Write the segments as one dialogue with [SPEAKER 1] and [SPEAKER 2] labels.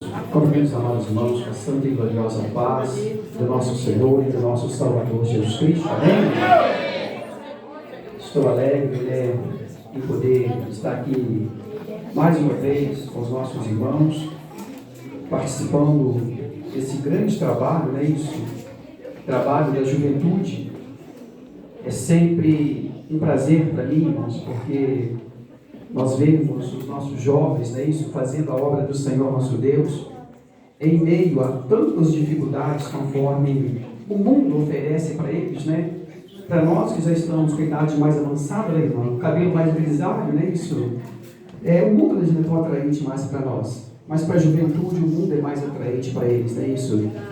[SPEAKER 1] Convidamos, amados irmãos, com a santa e gloriosa paz do nosso Senhor e do nosso Salvador Jesus Cristo. Amém? Estou alegre, em poder estar aqui mais uma vez com os nossos irmãos, participando desse grande trabalho, trabalho da juventude. É sempre um prazer para mim, irmãos, porque nós vemos os nossos jovens, fazendo a obra do Senhor nosso Deus, em meio a tantas dificuldades conforme o mundo oferece para eles, Para nós que já estamos com a idade mais avançada, irmão, cabelo mais grisalho, o mundo não é tão atraente mais para nós, mas para a juventude o mundo é mais atraente para eles,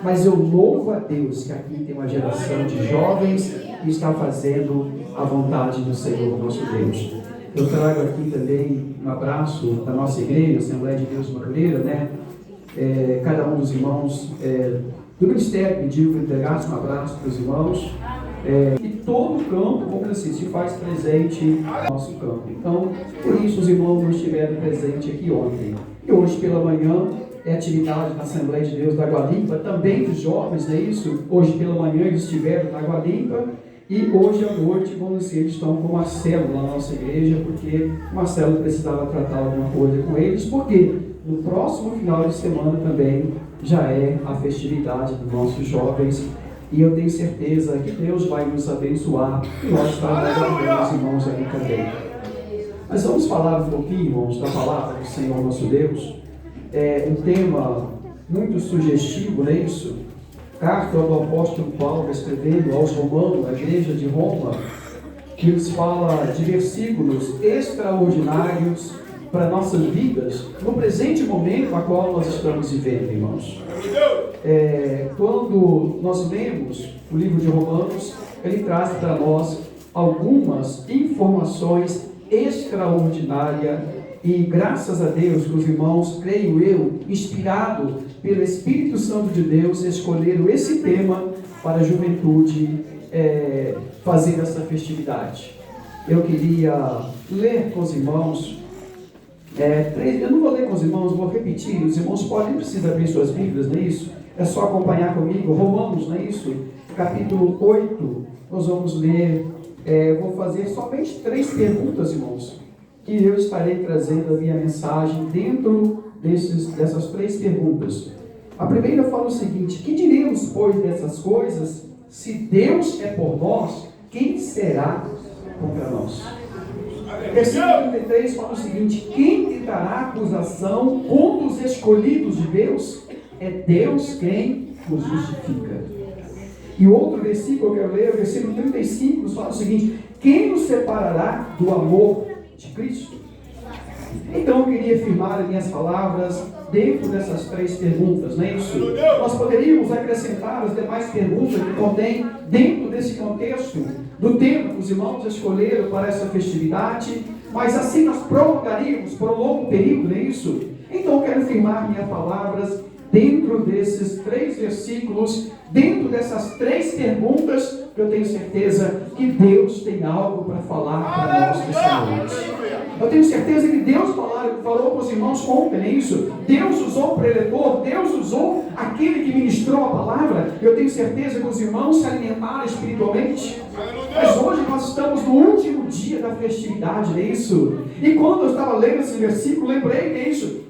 [SPEAKER 1] Mas eu louvo a Deus que aqui tem uma geração de jovens que está fazendo a vontade do Senhor nosso Deus. Eu trago aqui também um abraço da nossa igreja, Assembleia de Deus Madureira, cada um dos irmãos do Ministério pediu que eu entregasse um abraço para os irmãos, e todo o campo, como assim, se faz presente no nosso campo. Então, por isso os irmãos não estiveram presentes aqui ontem. E hoje pela manhã é atividade da Assembleia de Deus da Água Limpa, também dos jovens, Hoje pela manhã eles estiveram na Água Limpa. E hoje à noite, eles estão com o Marcelo na nossa igreja, porque o Marcelo precisava tratar alguma coisa com eles, porque no próximo final de semana também já é a festividade dos nossos jovens, e eu tenho certeza que Deus vai nos abençoar, e nós estaremos ajudando os irmãos aí também. Mas vamos falar um pouquinho, irmãos, da palavra do Senhor nosso Deus. É um tema muito sugestivo, Carta do apóstolo Paulo escrevendo aos romanos, à igreja de Roma, que nos fala de versículos extraordinários para nossas vidas, no presente momento a qual nós estamos vivendo, irmãos. Quando nós lemos o livro de Romanos, ele traz para nós algumas informações extraordinárias e graças a Deus que os irmãos, creio eu, inspirado pelo Espírito Santo de Deus, escolheram esse tema para a juventude fazer essa festividade. Eu queria ler com os irmãos, eu não vou ler com os irmãos, vou repetir, os irmãos podem precisar abrir suas Bíblias, É só acompanhar comigo, Romanos, Capítulo 8, nós vamos ler, vou fazer somente 3 perguntas, irmãos, que eu estarei trazendo a minha mensagem dentro dessas 3 perguntas. A primeira fala o seguinte: que diremos, pois, dessas coisas? Se Deus é por nós, quem será contra nós? Versículo 33 fala o seguinte: quem tentará acusação contra os escolhidos de Deus? É Deus quem nos justifica. E outro versículo que eu quero ler, o versículo 35, nos fala o seguinte: quem nos separará do amor de Cristo? Então eu queria afirmar as minhas palavras dentro dessas 3 perguntas, Nós poderíamos acrescentar as demais perguntas que contém dentro desse contexto do tema que os irmãos escolheram para essa festividade, mas assim nós prolongaríamos por um longo período, Então eu quero afirmar minhas palavras dentro desses 3 versículos, dentro dessas 3 perguntas, que eu tenho certeza que Deus tem algo para falar para nós nessa noite. Eu tenho certeza que Deus falou com os irmãos ontem, Deus usou o preletor, Deus usou aquele que ministrou a palavra. Eu tenho certeza que os irmãos se alimentaram espiritualmente. Mas hoje nós estamos no último dia da festividade, E quando eu estava lendo esse versículo, lembrei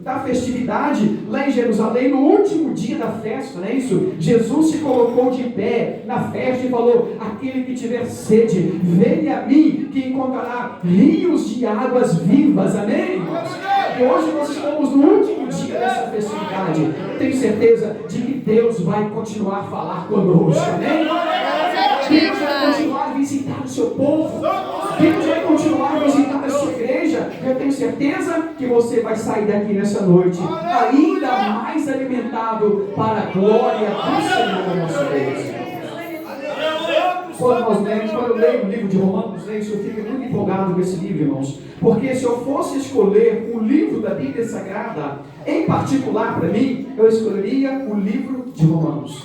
[SPEAKER 1] da festividade lá em Jerusalém, no último dia da festa, Jesus se colocou de pé na festa e falou: aquele que tiver sede, venha a mim, que encontrará rios de águas vivas, amém? E hoje nós estamos no último dia dessa festividade. Eu tenho certeza de que Deus vai continuar a falar conosco, amém? Deus vai continuar a visitar o seu povo. Deus vai continuar a visitar a sua igreja. Eu tenho certeza que você vai sair daqui nessa noite ainda mais alimentado para a glória do Senhor nosso Deus. Quando eu leio o livro de Romanos, eu fico muito empolgado com esse livro, irmãos, porque se eu fosse escolher um livro da Bíblia Sagrada, em particular para mim, eu escolheria o livro de Romanos.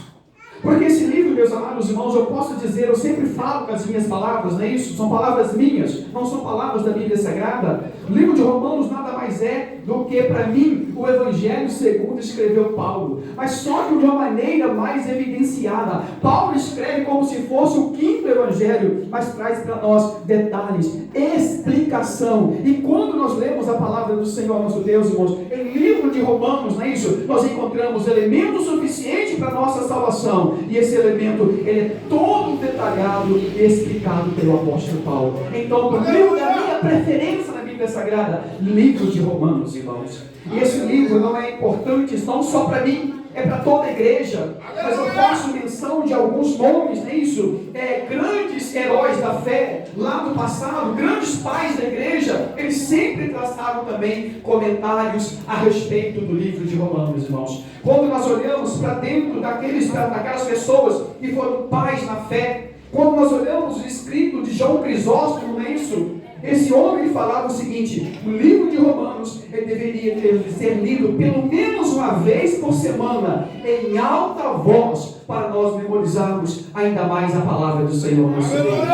[SPEAKER 1] Porque esse livro, meus amados irmãos, eu posso dizer, eu sempre falo com as minhas palavras, não é isso? São palavras minhas, não são palavras da Bíblia Sagrada. O livro de Romanos nada mais é do que, para mim, o Evangelho segundo escreveu Paulo. Mas só que de uma maneira mais evidenciada. Paulo escreve como se fosse o quinto Evangelho, mas traz para nós detalhes, explicação. E quando nós lemos a palavra do Senhor nosso Deus, irmãos, em livro de Romanos, não é isso? Nós encontramos elemento suficiente para a nossa salvação. E esse elemento, ele é todo detalhado e explicado pelo apóstolo Paulo. Então, o livro da minha preferência na Bíblia Sagrada, livro de Romanos, irmãos. E esse livro não é importante não só para mim, é para toda a igreja. Mas eu faço menção de alguns nomes, não é isso? Grandes heróis da fé, lá do passado, grandes pais da igreja, eles sempre traçaram também comentários a respeito do livro de Romanos, irmãos. Quando nós olhamos para dentro daquelas pessoas que foram pais na fé, quando nós olhamos o escrito de João Crisóstomo, não é isso? Esse homem falava o seguinte: o livro de Romanos ele deveria ser lido pelo menos uma vez por semana, em alta voz, para nós memorizarmos ainda mais a palavra do Senhor nosso Deus.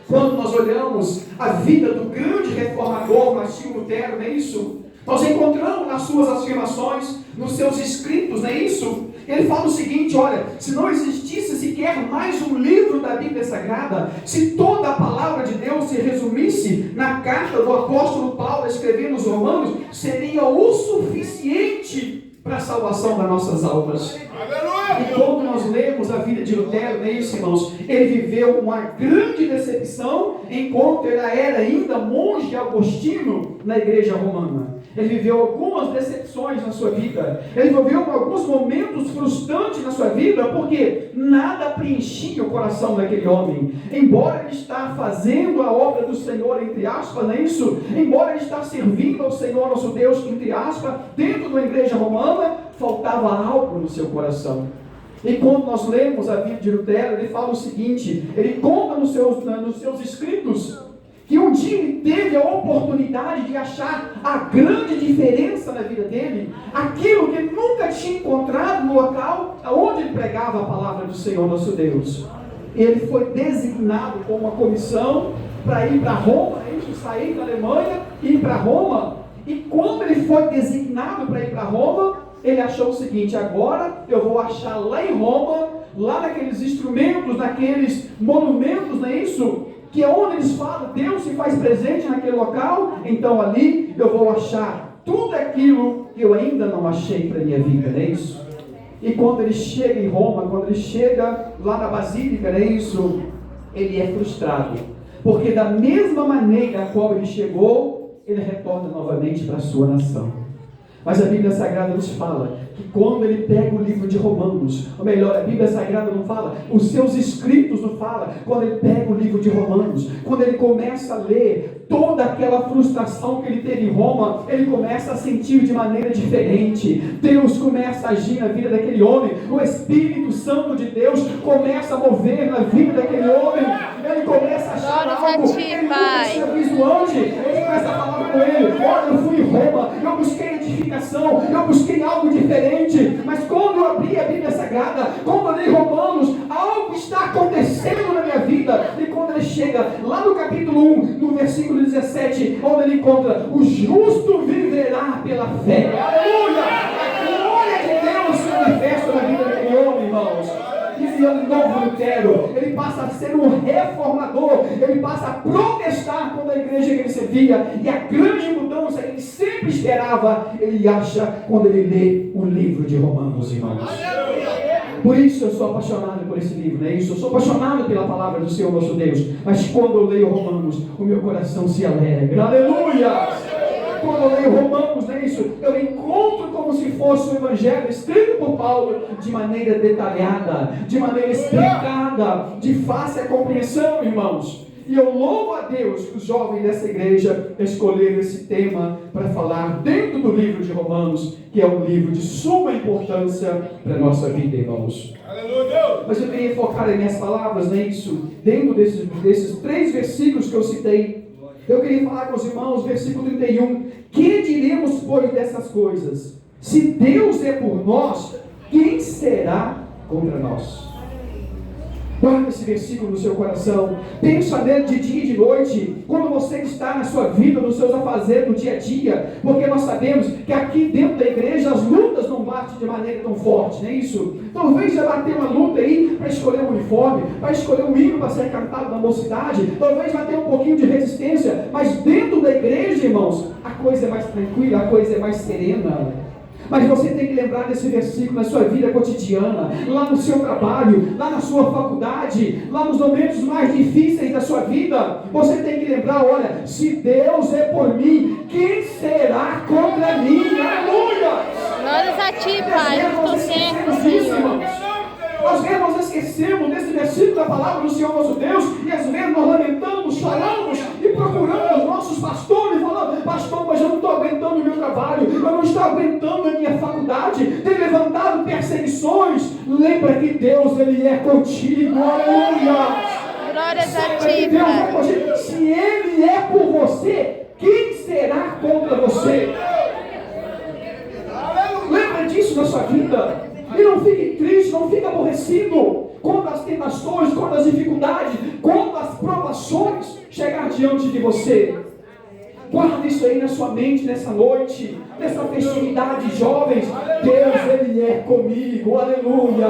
[SPEAKER 1] Quando nós olhamos a vida do grande reformador Martinho Lutero, não é isso? Nós encontramos nas suas afirmações, nos seus escritos, não é isso? Ele fala o seguinte: olha, se não existisse sequer mais um livro da Bíblia Sagrada, se toda a palavra de Deus se resumisse na carta do apóstolo Paulo a escrever nos Romanos, seria o suficiente para a salvação das nossas almas. E quando nós lemos a vida de Lutero, não é isso, irmãos? Ele viveu uma grande decepção enquanto ele era ainda monge agostino na igreja romana. Ele viveu algumas decepções na sua vida. Ele viveu alguns momentos frustrantes na sua vida, porque nada preenchia o coração daquele homem. Embora ele está fazendo a obra do Senhor, entre aspas, não é isso? Embora ele está servindo ao Senhor nosso Deus, entre aspas, dentro da igreja romana, faltava algo no seu coração. E quando nós lemos a vida de Lutero, ele fala o seguinte, ele conta nos seus escritos, que um dia ele teve a oportunidade de achar a grande diferença na vida dele, aquilo que ele nunca tinha encontrado no local onde ele pregava a palavra do Senhor nosso Deus. Ele foi designado com uma comissão para ir para Roma, sair da Alemanha e ir para Roma. E quando ele foi designado para ir para Roma, ele achou o seguinte: agora eu vou achar lá em Roma, lá naqueles instrumentos, naqueles monumentos, não é isso? Que é onde eles falam, Deus se faz presente naquele local, então ali eu vou achar tudo aquilo que eu ainda não achei para a minha vida, não é isso? E quando ele chega em Roma, quando ele chega lá na Basílica, não é isso? Ele é frustrado, porque da mesma maneira a qual ele chegou, ele retorna novamente para a sua nação. Mas a Bíblia Sagrada nos fala que quando ele pega o livro de Romanos, ou melhor, a Bíblia Sagrada não fala, os seus escritos não falam, quando ele pega o livro de Romanos, quando ele começa a ler toda aquela frustração que ele teve em Roma, ele começa a sentir de maneira diferente. Deus começa a agir na vida daquele homem, o Espírito Santo de Deus começa a mover na vida daquele homem, ele começa a achar algo, ele começa a visuante, ele começa a falar com ele: olha, eu fui em Roma, eu busquei edificação, eu busquei algo diferente, mas quando eu abri a Bíblia Sagrada, quando eu li Romanos, algo está acontecendo na minha vida. E quando ele chega lá no capítulo 1, no versículo 17, onde ele encontra: o justo viverá pela fé. Aleluia! A glória de Deus se manifesta na vida daquele homem, irmãos. E o novo Lutero, ele passa a ser um reformador, ele passa a protestar contra a igreja que ele servia, e a grande mudança que ele sempre esperava, ele acha quando ele lê o livro de Romanos, irmãos. Por isso eu sou apaixonado por esse livro, não é isso? Eu sou apaixonado pela palavra do Senhor nosso Deus, mas quando eu leio Romanos, o meu coração se alegra. Aleluia! Quando eu leio Romanos, não é isso? Eu encontro como se fosse um evangelho escrito por Paulo de maneira detalhada, de maneira explicada, de fácil compreensão, irmãos. E eu louvo a Deus que os jovens dessa igreja escolheram esse tema para falar dentro do livro de Romanos, que é um livro de suma importância para a nossa vida, irmãos. Mas eu queria focar em minhas palavras, não é isso? Dentro desses 3 versículos que eu citei, eu queria falar com os irmãos, versículo 31. Que diremos, pois, dessas coisas? Se Deus é por nós, quem será contra nós. Guarda esse versículo no seu coração. Pensa nele de dia e de noite, quando você está na sua vida, nos seus afazeres, no dia a dia, porque nós sabemos que aqui dentro da igreja as lutas não batem de maneira tão forte, não é isso? Talvez vai bater uma luta aí para escolher um uniforme, para escolher um hino para ser cantado na mocidade, talvez vai ter um pouquinho de resistência, mas dentro da igreja, irmãos, a coisa é mais tranquila, a coisa é mais serena. Mas você tem que lembrar desse versículo na sua vida cotidiana, lá no seu trabalho, lá na sua faculdade, lá nos momentos mais difíceis da sua vida. Você tem que lembrar, olha, se Deus é por mim, quem será contra mim? Aleluia!
[SPEAKER 2] Glórias a ti, Pai, eu estou certo, Senhor.
[SPEAKER 1] Às vezes nós esquecemos desse versículo da palavra do Senhor nosso Deus, e às vezes nós lamentamos, choramos e procuramos os nossos pastores, falando: pastor, mas eu não estou aguentando o meu trabalho, eu não estou aguentando a minha faculdade, tem levantado perseguições. Lembra que Deus, Ele é contigo, aleluia!
[SPEAKER 2] Glórias a ti,
[SPEAKER 1] Deus é
[SPEAKER 2] Pai.
[SPEAKER 1] contigo. Se Ele é por você, quem será contra você? Lembra disso na sua vida. E não fique triste, não fique aborrecido quando as tentações, quando as dificuldades, quando as provações chegar diante de você. Guarda isso aí na sua mente nessa noite, nessa festividade, jovens. Deus, Ele é comigo, aleluia.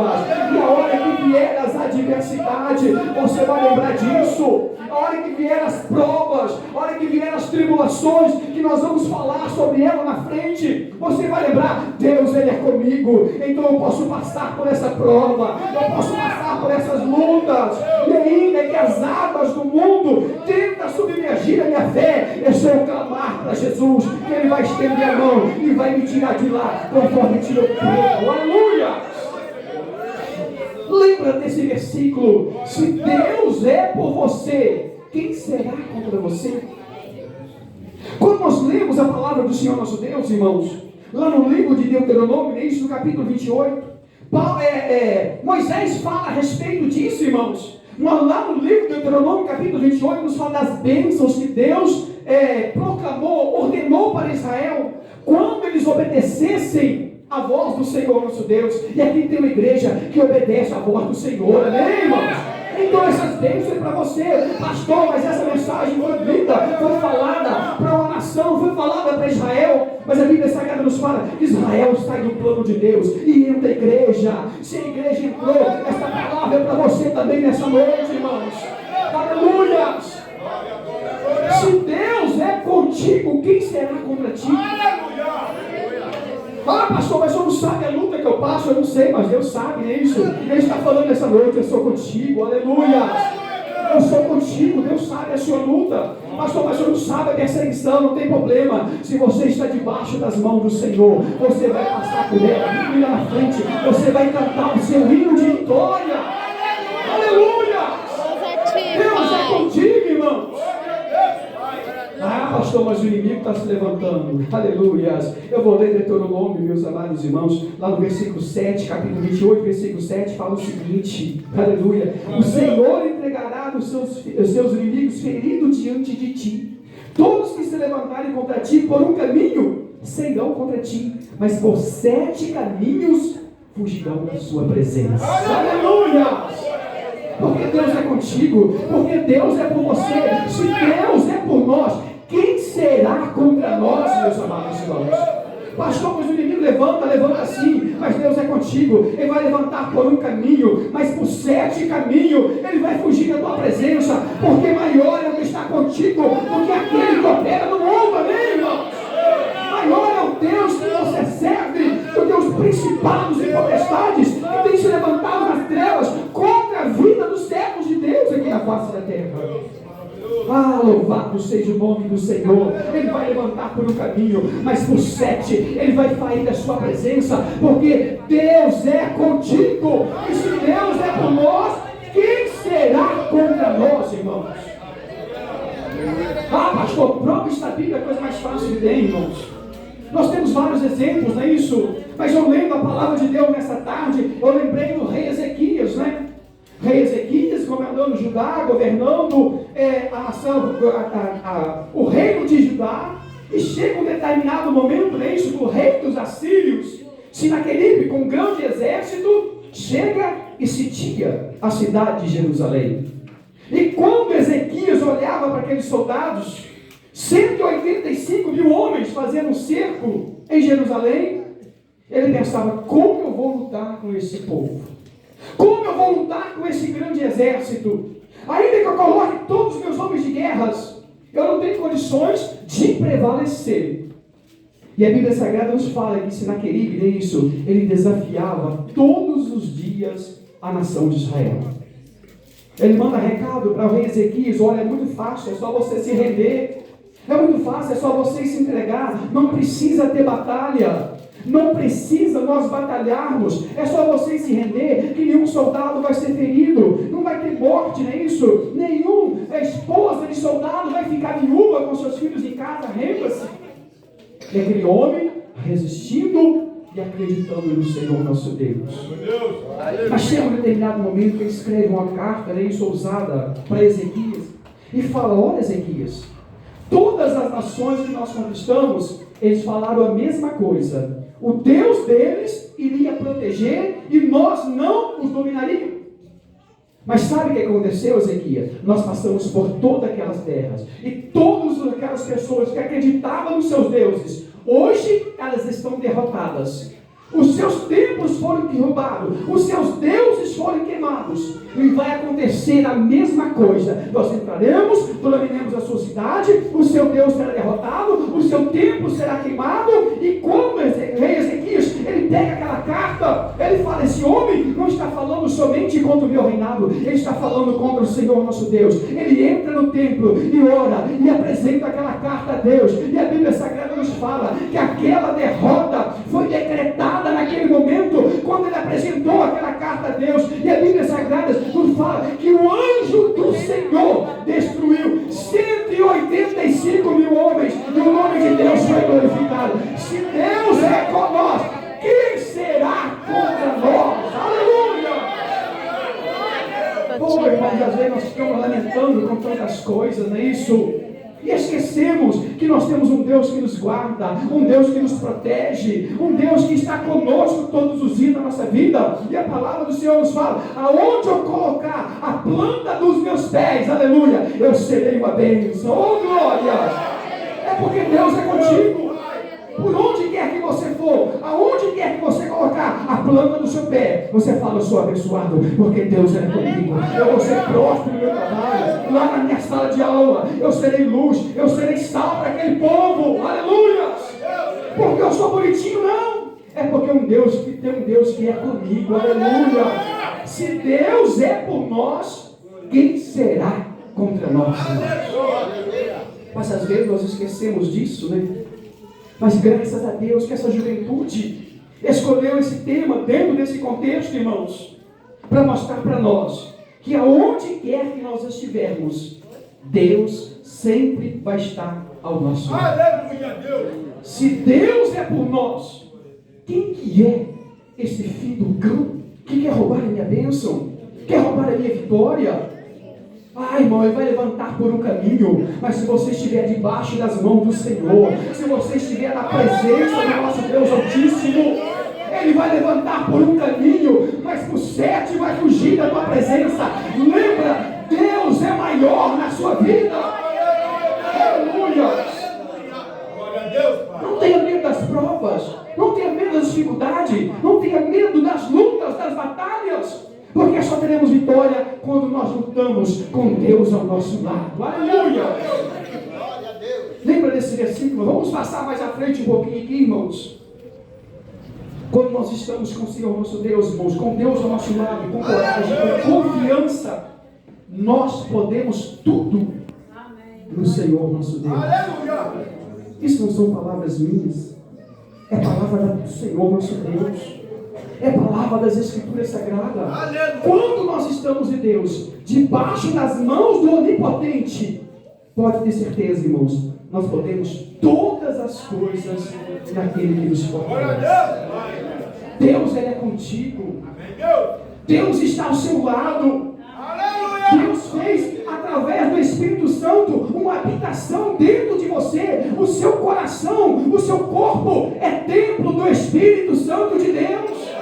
[SPEAKER 1] E a hora que vier as adversidades, você vai lembrar disso. A hora que vier as provas, a hora que vier as tribulações, que nós vamos falar sobre ela na frente, você vai lembrar: Deus, Ele é comigo, então eu posso passar por essa prova, eu posso passar por essas lutas, e ainda que as águas do mundo tentam submergir a minha fé, eu sou clamar para Jesus, que Ele vai estender a mão e vai me tirar de lá, conforme tirou o Pedro. Aleluia! Lembra desse versículo: se Deus é por você, quem será contra você? Quando nós lemos a palavra do Senhor nosso Deus, irmãos, lá no livro de Deuteronômio, no capítulo 28, Moisés fala a respeito disso, irmãos. Lá no livro de Deuteronômio, capítulo 28, nos fala das bênçãos que Deus proclamou, ordenou para Israel, quando eles obedecessem a voz do Senhor nosso Deus. E aqui tem uma igreja que obedece a voz do Senhor, amém, irmãos? Então essas bênçãos é para você, pastor, mas essa mensagem foi lida, foi falada para uma nação, foi falada para Israel, mas a Bíblia Sagrada nos fala que Israel está no plano de Deus, e entra a igreja. Se a igreja entrou, essa palavra é para você também nessa noite, irmãos. Aleluia! Se Deus é contigo, quem será contra ti? Ah, pastor, mas o senhor não sabe a luta que eu passo. Eu não sei, mas Deus sabe, é isso. Ele está falando nessa noite: eu sou contigo, aleluia. Eu sou contigo, Deus sabe a sua luta. Pastor, mas o senhor não sabe a perseguição, não tem problema. Se você está debaixo das mãos do Senhor, você vai passar por ela, e lá na frente você vai cantar o seu hino de vitória. Aleluia! Deus é contigo, irmãos. Ah, pastor, mas o inimigo está se levantando. Aleluia. Eu vou ler Deuteronômio, meus amados irmãos, lá no versículo 7, capítulo 28, versículo 7, fala o seguinte: aleluia. O Senhor entregará os seus inimigos feridos diante de ti. Todos que se levantarem contra ti por um caminho serão contra ti, mas por 7 caminhos fugirão da sua presença. Aleluia. Porque Deus é contigo, porque Deus é por você. Se Deus é por nós, quem será contra nós, meus amados irmãos? Pastor, mas o inimigo levanta assim, mas Deus é contigo. Ele vai levantar por um caminho, mas por 7 caminhos ele vai fugir da tua presença, porque maior é o que está contigo do que aquele que opera no mundo, amém, irmãos? Maior é o Deus que você serve do que os principados e potestades que têm se levantado nas trevas contra a vida dos servos de Deus aqui na face da terra. Ah, louvado seja o nome do Senhor. Ele vai levantar por um caminho, mas por 7 ele vai sair da sua presença, porque Deus é contigo. E se Deus é por nós, quem será contra nós, irmãos? Ah, pastor, prova isso na Bíblia, é a coisa mais fácil de ter, irmãos. Nós temos vários exemplos, não é isso? Mas eu lembro a palavra de Deus nessa tarde, eu lembrei do rei Ezequias, né? Rei Ezequias governando Judá, governando a nação, o reino de Judá, e chega um determinado momento, não é isso? Do rei dos assírios, Sinaqueribe, com um grande exército, chega e sitia a cidade de Jerusalém. E quando Ezequias olhava para aqueles soldados, 185 mil homens fazendo um cerco em Jerusalém, ele pensava: como eu vou lutar com esse povo? Como eu vou lutar com esse grande exército? Ainda que eu coloque todos os meus homens de guerras, eu não tenho condições de prevalecer. E a Bíblia Sagrada nos fala que Senaqueribe, nem isso, ele desafiava todos os dias a nação de Israel. Ele manda recado para o rei Ezequias: olha, é muito fácil, é só você se render. É muito fácil, é só você se entregar. Não precisa ter batalha. Não precisa nós batalharmos. É só você se render, que nenhum soldado vai ser ferido. Não vai ter morte, não é isso? Nenhuma esposa de soldado vai ficar viúva com seus filhos em casa. Renda-se. E aquele homem resistindo e acreditando no Senhor nosso Deus. Mas chega um determinado momento que ele escreve uma carta, isso, ousada, para Ezequias, e fala: olha, Ezequias, todas as nações que nós conquistamos, eles falaram a mesma coisa. O Deus deles iria proteger e nós não os dominaríamos. Mas sabe o que aconteceu, Ezequias? Nós passamos por todas aquelas terras. E todas aquelas pessoas que acreditavam nos seus deuses, hoje elas estão derrotadas. Os seus templos foram derrubados. Os seus deuses foram queimados. E vai acontecer a mesma coisa. Nós entraremos, dominaremos a sua cidade, o seu Deus será derrotado, o seu templo será queimado. E como rei Ezequias, ele pega aquela carta, ele fala: esse homem não está falando somente contra o meu reinado, ele está falando contra o Senhor nosso Deus. Ele entra no templo e ora e apresenta aquela carta a Deus. E a Bíblia Sagrada nos fala que aquela derrota foi decretada naquele momento, quando ele apresentou aquela carta a Deus. E a Bíblia Sagrada nos fala que o anjo do Senhor destruiu 185 mil homens, e o nome de Deus foi glorificado. Se Deus é conosco, quem será contra nós? Aleluia! Pô, irmãos, às vezes nós ficamos lamentando com tantas coisas, não é isso? E esquecemos que nós temos um Deus que nos guarda, um Deus que nos protege, um Deus que está conosco todos os dias da nossa vida. E a palavra do Senhor nos fala: aonde eu colocar a planta dos meus pés, aleluia, eu serei uma bênção. Oh, glória! É porque Deus é contigo. Por onde quer que você for, aonde quer que você colocar a planta do seu pé, você fala: eu sou abençoado, porque Deus é comigo. Eu vou ser próspero no meu trabalho, lá na minha sala de aula, eu serei luz, eu serei sal para aquele povo, aleluia! Porque eu sou bonitinho, não. É porque tem um Deus que é comigo, aleluia! Se Deus é por nós, quem será contra nós? Mas às vezes nós esquecemos disso, né? Mas graças a Deus que essa juventude escolheu esse tema dentro desse contexto, irmãos, para mostrar para nós que aonde quer que nós estivermos, Deus sempre vai estar ao nosso lado. Se Deus é por nós, quem que é esse filho do cão que quer roubar a minha bênção, quer roubar a minha vitória? Ah, irmão, ele vai levantar por um caminho, mas se você estiver debaixo das mãos do Senhor, se você estiver na presença do nosso Deus Altíssimo, ele vai levantar por um caminho, mas por 7 vai fugir da tua presença. Lembra, Deus é maior na sua vida. Aleluia! Não tenha medo das provas, não tenha medo das dificuldades, não tenha medo das lutas, das batalhas. Porque só teremos vitória quando nós lutamos com Deus ao nosso lado. Aleluia! Lembra desse versículo? Vamos passar mais à frente um pouquinho aqui, irmãos. Quando nós estamos com o Senhor nosso Deus, irmãos, com Deus ao nosso lado, com coragem, com confiança, nós podemos tudo no Senhor nosso Deus. Isso não são palavras minhas, é palavra do Senhor nosso Deus. É palavra das Escrituras Sagradas. Quando nós estamos em Deus, debaixo das mãos do Onipotente, pode ter certeza, irmãos, nós podemos todas as coisas naquele que nos fortalece. Deus, Ele é contigo. Deus está ao seu lado. Deus fez, através do Espírito Santo, uma habitação dentro de você. O seu coração, o seu corpo é templo do Espírito Santo de Deus.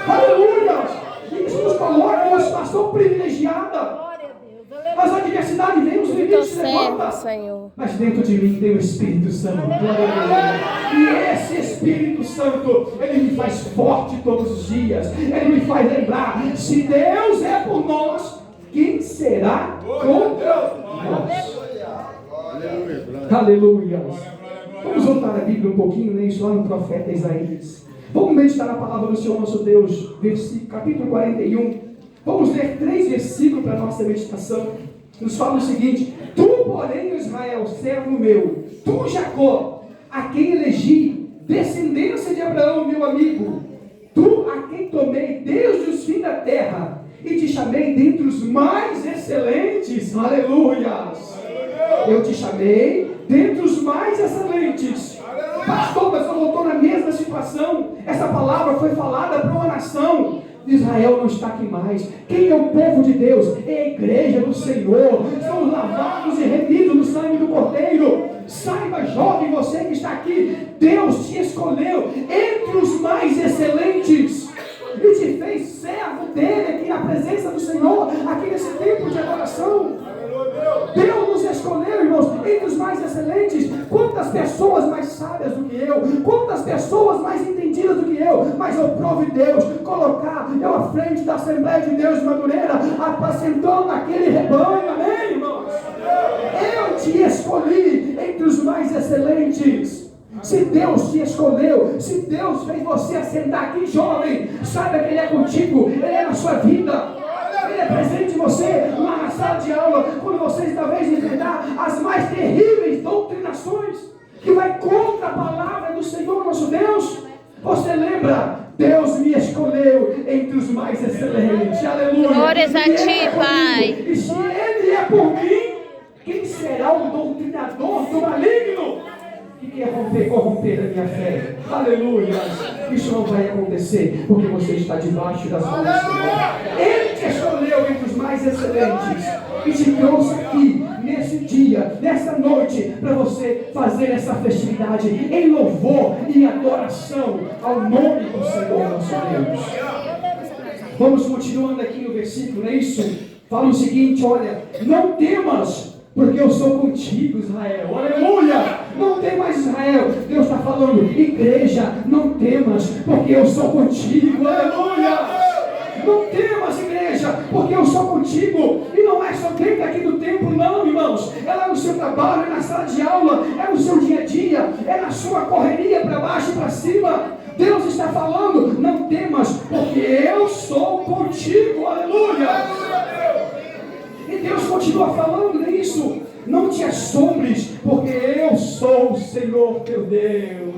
[SPEAKER 1] Aleluia! nos coloca numa situação privilegiada. As adversidades vêm, os limites se levantam.
[SPEAKER 2] Senhor.
[SPEAKER 1] Mas dentro de mim tem o Espírito Santo. E esse Espírito Santo, ele me faz forte todos os dias. Ele me faz lembrar, se Deus é por nós, quem será contra nós? Aleluia. Vamos voltar a Bíblia um pouquinho, né? Isso lá no profeta Isaías. Vamos meditar na palavra do Senhor nosso Deus, capítulo 41. Vamos ler 3 versículos para a nossa meditação. Nos fala o seguinte: Tu, porém, Israel, servo meu, tu, Jacó, a quem elegi, descendência de Abraão, meu amigo, tu, a quem tomei desde os fins da terra, e te chamei dentre os mais excelentes. Aleluias! Eu te chamei dentre os mais excelentes. Pastor, mas eu voltou na mesma situação. Essa palavra foi falada para uma nação. Israel não está aqui mais. Quem é o povo de Deus? É a igreja do Senhor. São lavados e remidos no sangue do Cordeiro. Saiba, jovem, você que está aqui, Deus te escolheu entre os mais excelentes e te fez servo dele aqui na presença do Senhor, aqui nesse tempo de adoração. Deus nos escolheu, irmãos, entre os mais excelentes. Quantas pessoas mais sábias do que eu, quantas pessoas mais entendidas do que eu, mas eu prove Deus colocar eu à frente da Assembleia de Deus de Madureira, apacentando aquele rebanho. Amém, irmãos? Eu te escolhi entre os mais excelentes. Se Deus te escolheu, se Deus fez você assentar aqui, jovem, saiba que Ele é contigo, Ele é na sua vida. Ele é presente em você, lá na sala de aula, quando vocês talvez enfrentar as mais terríveis doutrinações, que vai contra a palavra do Senhor nosso Deus. Você lembra? Deus me escolheu entre os mais excelentes. Aleluia.
[SPEAKER 2] Glórias a ti, Pai.
[SPEAKER 1] E se Ele é por mim, quem será o doutrinador do maligno? Que quer corromper a minha fé? Aleluia. Isso não vai acontecer, porque você está debaixo das mãos do Senhor. Ele te escolheu entre os mais excelentes e te trouxe aqui nesse dia, nessa noite, para você fazer essa festividade em louvor e adoração ao nome do Senhor nosso Deus. Vamos continuando aqui no versículo, não é isso? Fala o seguinte: olha, não temas, porque eu sou contigo, Israel. Aleluia! Não temas, Israel. Deus está falando, igreja, não temas, porque eu sou contigo. Aleluia! Não temas, igreja, porque eu sou contigo. E não é só dentro aqui do templo, não, irmãos. É lá no seu trabalho, é na sala de aula, é no seu dia a dia, é na sua correria para baixo e para cima. Deus está falando, não temas, porque eu sou contigo. Aleluia! E Deus continua falando nisso. Não te assombres, porque eu sou o Senhor teu Deus.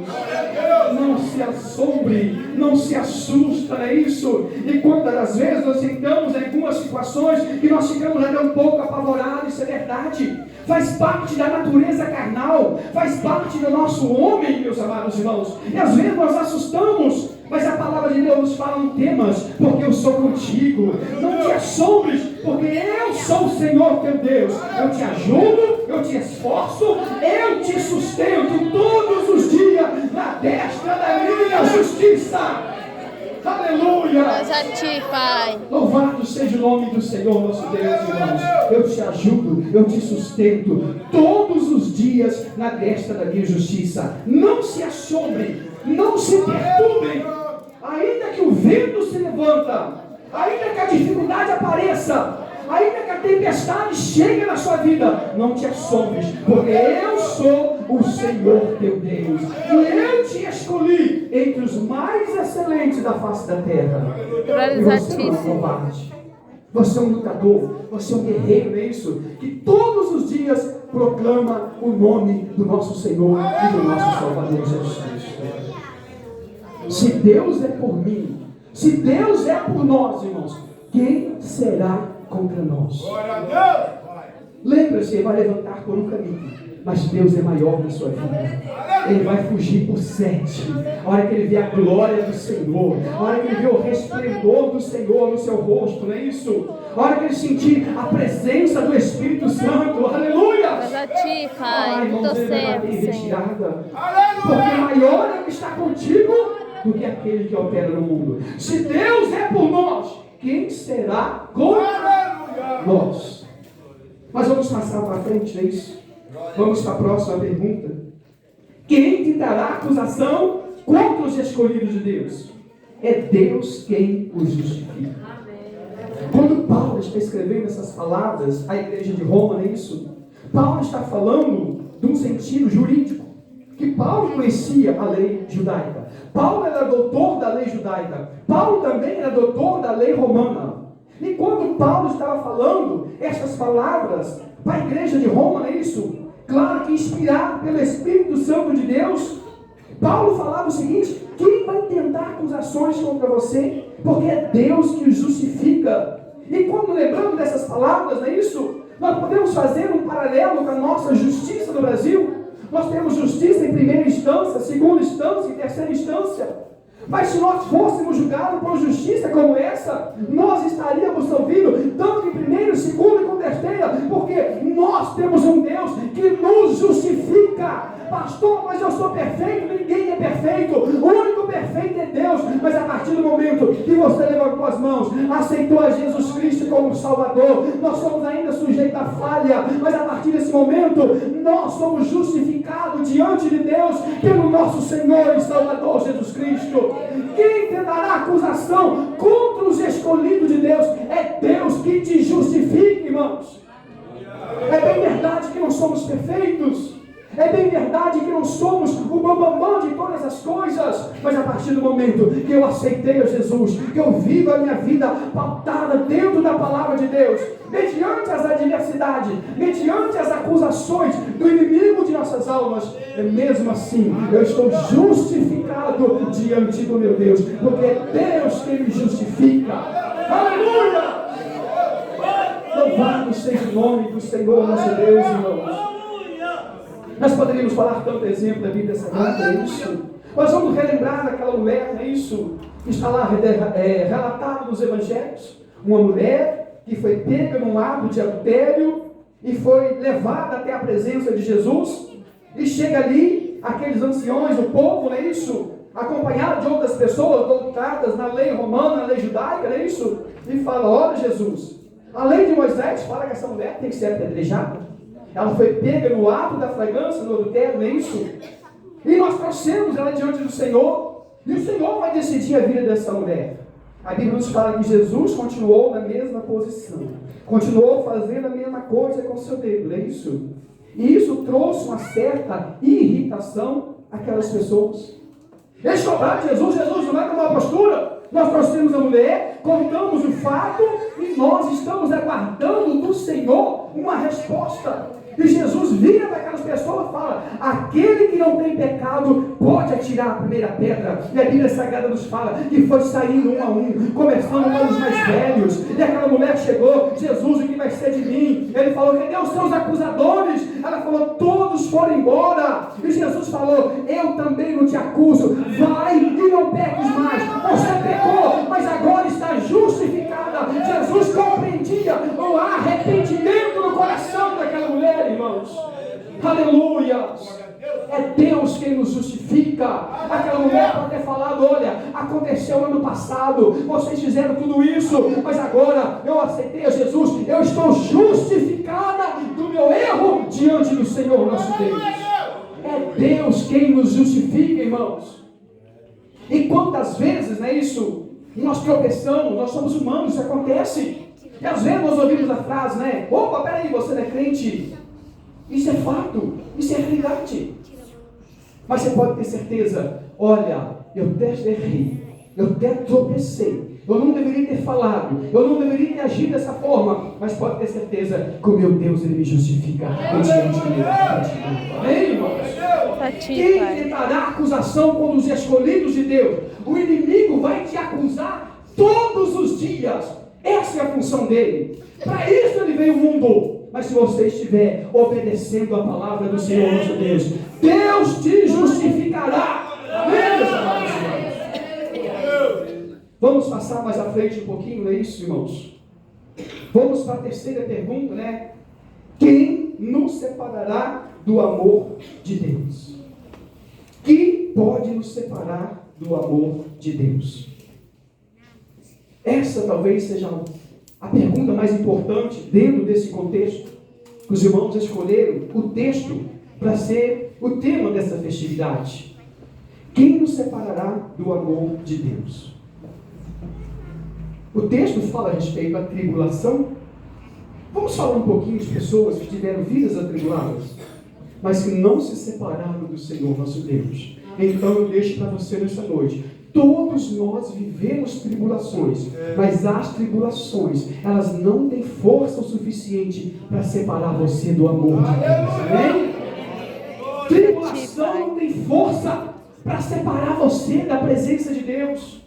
[SPEAKER 1] Não se assombre, não se assusta, não é isso? E quantas das vezes nós entramos em algumas situações que nós ficamos até um pouco apavorados, isso é verdade. Faz parte da natureza carnal, faz parte do nosso homem, meus amados irmãos. E às vezes nós assustamos, mas a palavra de Deus nos fala: não temas, porque eu sou contigo. Não te assombres, porque eu sou o Senhor teu Deus. Eu te ajudo, eu te esforço, eu te sustento todos os dias na destra da minha justiça. Aleluia!
[SPEAKER 2] Glórias a ti, Pai.
[SPEAKER 1] Louvado seja o nome do Senhor nosso Deus, irmãos. Eu te ajudo, eu te sustento todos os dias na destra da minha justiça. Não se assombre, não se perturbem, ainda que o vento se levanta, ainda que a dificuldade apareça, ainda que a tempestade chegue na sua vida, não te assombres, porque eu sou o Senhor teu Deus, e eu te escolhi entre os mais excelentes da face da terra. E você não é covarde, você é um lutador, você é um guerreiro, não é isso? Que todos os dias proclama o nome do nosso Senhor e do nosso Salvador Jesus Cristo. Se Deus é por mim, se Deus é por nós, irmãos, quem será contra nós? Lembra-se, ele vai levantar por um caminho, mas Deus é maior na sua vida. Ele vai fugir por 7. A hora que ele vê a glória do Senhor, a hora que ele vê o resplendor do Senhor no seu rosto, não é isso? A hora que ele sentir a presença do Espírito Santo, aleluia!
[SPEAKER 2] Glórias a ti, Pai.
[SPEAKER 1] Irmãos,
[SPEAKER 2] Tô
[SPEAKER 1] ele vai bater em
[SPEAKER 2] certo, Senhor.
[SPEAKER 1] retirada, porque maior é o que está contigo do que aquele que opera no mundo. Se Deus é por nós, quem será contra nós? Mas vamos passar para frente, não é isso? Vamos para a próxima pergunta. Quem te dará acusação contra os escolhidos de Deus? É Deus quem os justifica. Quando Paulo está escrevendo essas palavras à igreja de Roma, não é isso? Paulo está falando de um sentido jurídico. Que Paulo conhecia a lei judaica. Paulo era doutor da lei judaica. Paulo também era doutor da lei romana. E quando Paulo estava falando essas palavras para a igreja de Roma, não é isso? Claro que inspirado pelo Espírito Santo de Deus, Paulo falava o seguinte: quem vai tentar acusações contra você? Porque é Deus que os justifica. E quando lembramos dessas palavras, não é isso? Nós podemos fazer um paralelo com a nossa justiça no Brasil. Nós temos justiça em primeira instância, segunda instância e terceira instância. Mas se nós fôssemos julgados por justiça como essa, nós estaríamos ouvindo tanto em primeira, segunda e terceira, porque nós temos um Deus que nos justifica. Pastor, mas eu sou perfeito? Ninguém é perfeito. O único perfeito é Deus. Mas a partir do momento que você levantou as mãos, aceitou a Jesus Cristo como Salvador, nós somos ainda sujeitos à falha, mas a partir desse momento, nós somos justificados diante de Deus pelo nosso Senhor e Salvador Jesus Cristo. Quem tentará acusação contra os escolhidos de Deus? É Deus que te justifica, irmãos. É bem verdade que não somos perfeitos. É bem verdade que não somos o bambambam de todas as coisas, mas a partir do momento que eu aceitei a Jesus, que eu vivo a minha vida pautada dentro da palavra de Deus, mediante as adversidades, mediante as acusações do inimigo de nossas almas, mesmo assim eu estou justificado diante do meu Deus, porque é Deus que me justifica. Aleluia! Louvado seja o nome do Senhor nosso Deus, irmãos. Nós poderíamos falar tanto exemplo da Bíblia Sagrada, é isso. Nós vamos relembrar daquela mulher, não é isso? Que está lá relatado nos Evangelhos. Uma mulher que foi pega num ato de adultério e foi levada até a presença de Jesus. E chega ali, aqueles anciões, o povo, não é isso? Acompanhado de outras pessoas doutradas na lei romana, na lei judaica, não é isso? E fala: olha, Jesus, a lei de Moisés fala que essa mulher tem que ser apedrejada. Ela foi pega no ato da flagrância, no adultério, não é isso? E nós trouxemos ela diante do Senhor. E o Senhor vai decidir a vida dessa mulher. A Bíblia nos fala que Jesus continuou na mesma posição. Continuou fazendo a mesma coisa com o seu dedo, não é isso? E isso trouxe uma certa irritação àquelas pessoas. Eles cobraram Jesus não vai tomar postura. Nós trouxemos a mulher, contamos o fato e nós estamos aguardando do Senhor uma resposta. E Jesus vira para aquelas pessoas e fala: aquele que não tem pecado pode atirar a primeira pedra. E a Bíblia Sagrada nos fala que foi saindo um a um, começando pelos mais velhos. E aquela mulher chegou: Jesus, o que vai ser de mim? Ele falou: cadê os seus acusadores? Ela falou: todos foram embora. E Jesus falou: eu também não te acuso, vai e não peques mais. Você pecou, mas agora está justificada. Jesus compreendia o arrependimento no coração daquela mulher, irmãos. Aleluia! É Deus quem nos justifica. Aquela mulher pode ter falado: olha, aconteceu no ano passado, vocês fizeram tudo isso, mas agora eu aceitei a Jesus, eu estou justificada do meu erro diante do Senhor nosso Deus. É Deus quem nos justifica, irmãos. E quantas vezes, não é isso? Nós tropeçamos, nós somos humanos, isso acontece. E às vezes nós ouvimos a frase, né? Opa, peraí, você não é crente? Isso é fato, isso é realidade. Mas você pode ter certeza: olha, eu até errei, eu até tropecei, eu não deveria ter falado, eu não deveria ter agido dessa forma, mas pode ter certeza que o meu Deus, Ele me justifica diante de Ele. Amém, irmãos? Quem tentará acusação contra os escolhidos de Deus? O inimigo vai te acusar todos os dias. Essa é a função dele. Para isso ele veio ao mundo. Mas se você estiver obedecendo a palavra do Senhor nosso Deus, Deus te justificará. Amém, meus amados irmãos? Vamos passar mais à frente um pouquinho, não é isso, irmãos? Vamos para a terceira pergunta, né? Quem nos separará do amor de Deus? Quem pode nos separar do amor de Deus? Essa talvez seja a pergunta mais importante dentro desse contexto. Os irmãos escolheram o texto para ser o tema dessa festividade. Quem nos separará do amor de Deus? O texto fala a respeito da tribulação. Vamos falar um pouquinho de pessoas que tiveram vidas atribuladas, mas que não se separaram do Senhor nosso Deus. Então eu deixo para você nessa noite. Todos nós vivemos tribulações, mas as tribulações, elas não têm força o suficiente para separar você do amor de Deus. Amém? Tribulação não tem força para separar você da presença de Deus.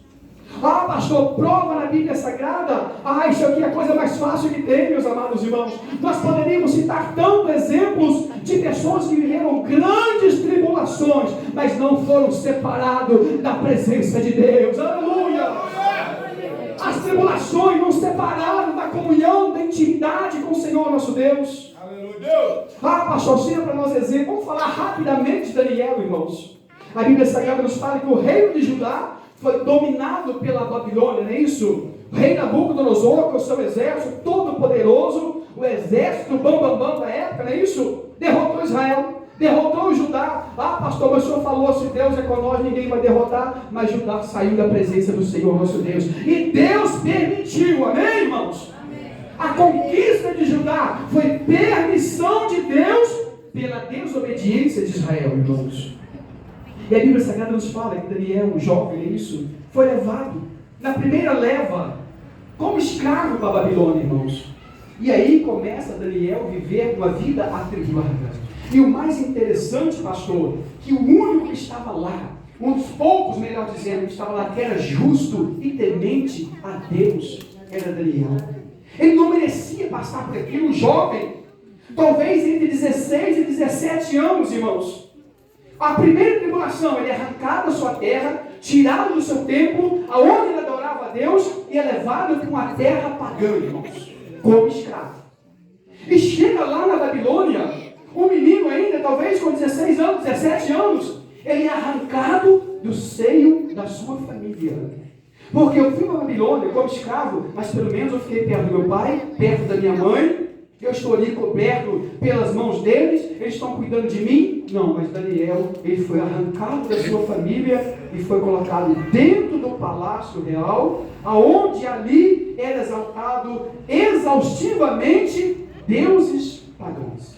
[SPEAKER 1] Ah, pastor, prova na Bíblia Sagrada. Ah, isso aqui é a coisa mais fácil que tem, meus amados irmãos. Nós poderíamos citar tantos exemplos de pessoas que viveram grandes tribulações, mas não foram separados da presença de Deus. Aleluia! As tribulações não separaram da comunhão, da intimidade com o Senhor nosso Deus. Ah, pastor, cita para nós exemplo. Vamos falar rapidamente de Daniel, irmãos. A Bíblia Sagrada nos fala que o reino de Judá foi dominado pela Babilônia, não é isso? O rei Nabucodonosor, com o seu exército todo poderoso, o exército bambambam da época, não é isso? Derrotou Israel, derrotou Judá. Ah, pastor, mas o senhor falou, se Deus é com nós, ninguém vai derrotar. Mas Judá saiu da presença do Senhor nosso Deus. E Deus permitiu, amém, irmãos? Amém. A conquista de Judá foi permissão de Deus pela desobediência de Israel, irmãos. E a Bíblia Sagrada nos fala que Daniel, um jovem, isso, foi levado na primeira leva como escravo para a Babilônia, irmãos. E aí começa Daniel a viver uma vida atribulada. E o mais interessante, pastor, que o único que estava lá, um dos poucos, melhor dizendo, que estava lá, que era justo e temente a Deus, era Daniel. Ele não merecia passar por aquilo, um jovem, talvez entre 16 e 17 anos, irmãos. A primeira tribulação, ele é arrancado da sua terra, tirado do seu templo, aonde ele adorava a Deus, e é levado para uma terra pagã, irmãos, como escravo. E chega lá na Babilônia, um menino ainda, talvez com 16 anos, 17 anos, ele é arrancado do seio da sua família. Porque eu fui para a Babilônia como escravo, mas pelo menos eu fiquei perto do meu pai, perto da minha mãe, eu estou ali coberto pelas mãos deles, eles estão cuidando de mim. Não, mas Daniel, ele foi arrancado da sua família e foi colocado dentro do palácio real, aonde ali era exaltado exaustivamente deuses pagãos.